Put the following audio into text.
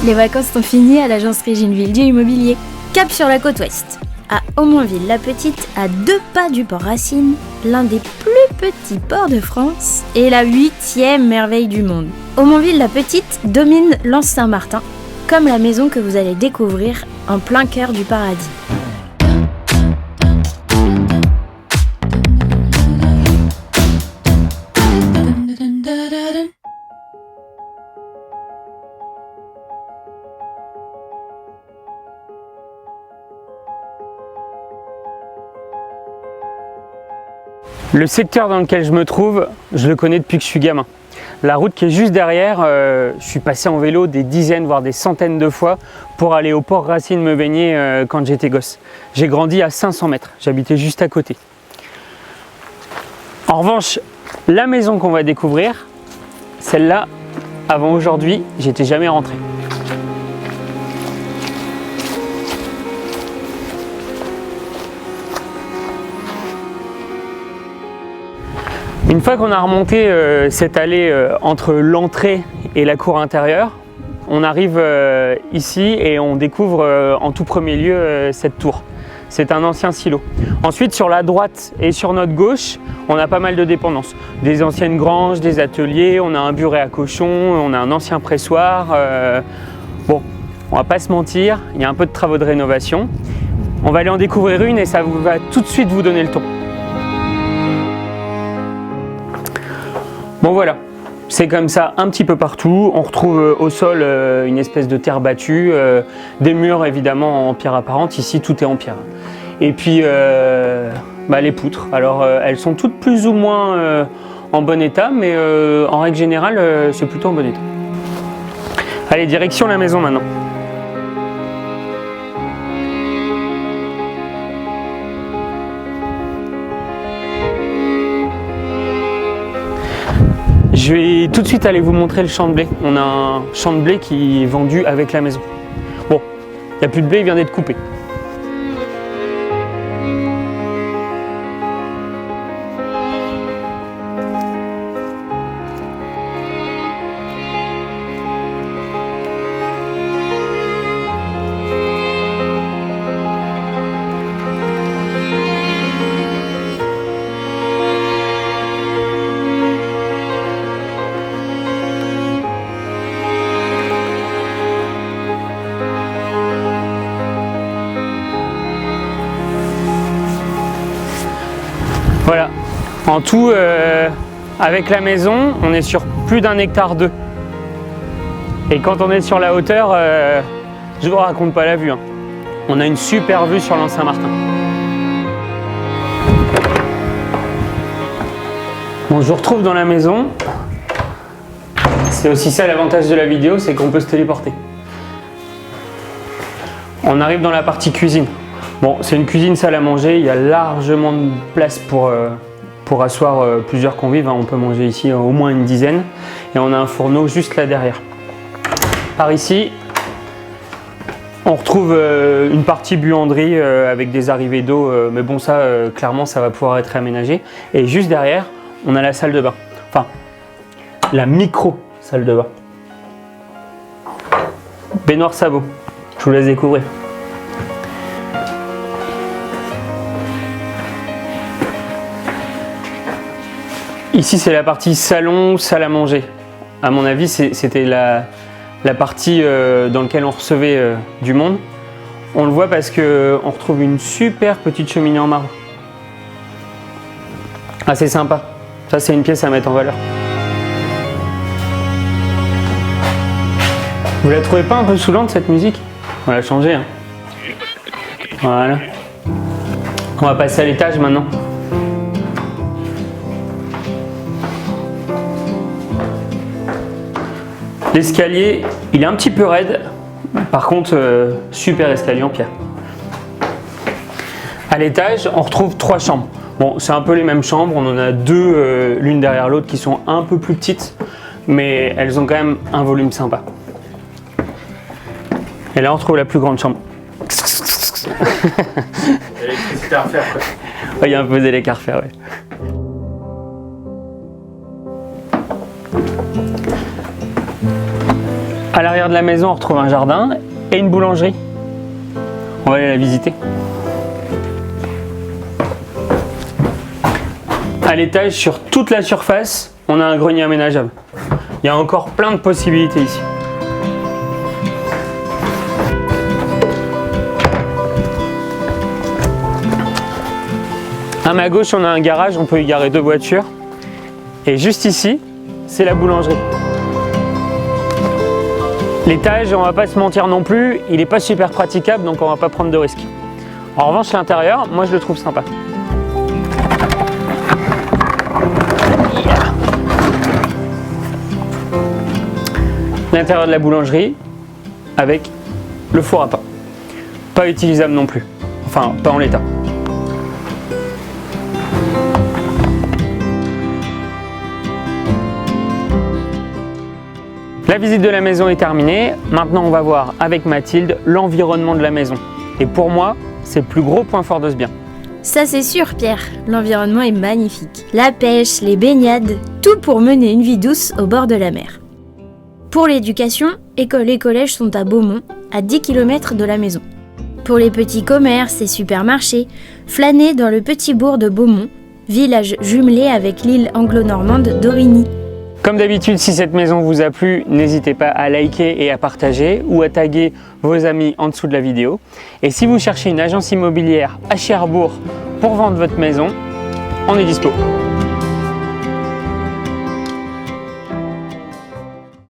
Les vacances sont finies à l'agence Régine Villiers Immobilier. Cap sur la côte ouest, à Aumonville-la-Petite, à 2 pas du port Racine, l'un des plus petits ports de France et la 8e merveille du monde. Aumonville-la-Petite domine l'Anse Saint-Martin, comme la maison que vous allez découvrir en plein cœur du paradis. Le secteur dans lequel je me trouve, je le connais depuis que je suis gamin. La route qui est juste derrière, je suis passé en vélo des dizaines, voire des centaines de fois pour aller au port Racine me baigner quand j'étais gosse. J'ai grandi à 500 mètres, j'habitais juste à côté. En revanche, la maison qu'on va découvrir, celle-là, avant aujourd'hui, j'étais jamais rentré. Une fois qu'on a remonté cette allée entre l'entrée et la cour intérieure, on arrive ici et on découvre en tout premier lieu cette tour. C'est un ancien silo. Ensuite, sur la droite et sur notre gauche, on a pas mal de dépendances. Des anciennes granges, des ateliers, on a un buret à cochons, on a un ancien pressoir. Bon, on va pas se mentir, il y a un peu de travaux de rénovation. On va aller en découvrir une et ça va tout de suite vous donner le ton. Bon voilà, c'est comme ça un petit peu partout. On retrouve au sol une espèce de terre battue, des murs évidemment en pierre apparente. Ici tout est en pierre. Et puis les poutres. Alors elles sont toutes plus ou moins en bon état, mais en règle générale c'est plutôt en bon état. Allez, direction la maison maintenant. Je vais tout de suite aller vous montrer le champ de blé. On a un champ de blé qui est vendu avec la maison. Bon, il n'y a plus de blé, il vient d'être coupé. Voilà, en tout, avec la maison, on est sur plus d'1,2 hectare. Et quand on est sur la hauteur, je vous raconte pas la vue, hein. On a une super vue sur l'Anse Saint-Martin. Bon, je vous retrouve dans la maison. C'est aussi ça l'avantage de la vidéo, c'est qu'on peut se téléporter. On arrive dans la partie cuisine. Bon, c'est une cuisine salle à manger, il y a largement de place pour asseoir plusieurs convives, hein. On peut manger ici au moins une dizaine. Et on a un fourneau juste là derrière. Par ici, on retrouve une partie buanderie avec des arrivées d'eau, mais bon ça, clairement, ça va pouvoir être aménagé. Et juste derrière, on a la salle de bain, enfin, la micro salle de bain. Baignoire sabot, je vous laisse découvrir. Ici, c'est la partie salon, salle à manger. À mon avis, c'était la partie dans laquelle on recevait du monde. On le voit parce qu'on retrouve une super petite cheminée en marbre. Assez sympa. Ça, c'est une pièce à mettre en valeur. Vous la trouvez pas un peu saoulante, cette musique? On va la changer, hein. Voilà. On va passer à l'étage maintenant. L'escalier, il est un petit peu raide, par contre, super escalier en pierre. À l'étage, on retrouve 3 chambres. Bon, c'est un peu les mêmes chambres, on en a 2 l'une derrière l'autre qui sont un peu plus petites, mais elles ont quand même un volume sympa. Et là, on retrouve la plus grande chambre. L'électricité à refaire, quoi. Il y a un peu d'électricité à refaire, ouais. À l'arrière de la maison, on retrouve un jardin et une boulangerie. On va aller la visiter. À l'étage, sur toute la surface, on a un grenier aménageable. Il y a encore plein de possibilités ici. À ma gauche, on a un garage, on peut y garer 2 voitures. Et juste ici, c'est la boulangerie. L'étage, on va pas se mentir non plus, il n'est pas super praticable, donc on va pas prendre de risques. En revanche, l'intérieur, moi je le trouve sympa. L'intérieur de la boulangerie avec le four à pain. Pas utilisable non plus, enfin pas en l'état. La visite de la maison est terminée. Maintenant, on va voir avec Mathilde l'environnement de la maison. Et pour moi, c'est le plus gros point fort de ce bien. Ça c'est sûr Pierre, l'environnement est magnifique. La pêche, les baignades, tout pour mener une vie douce au bord de la mer. Pour l'éducation, école et collège sont à Beaumont, à 10 km de la maison. Pour les petits commerces et supermarchés, flâner dans le petit bourg de Beaumont, village jumelé avec l'île anglo-normande d'Aurigny. Comme d'habitude, si cette maison vous a plu, n'hésitez pas à liker et à partager ou à taguer vos amis en dessous de la vidéo. Et si vous cherchez une agence immobilière à Cherbourg pour vendre votre maison, on est dispo.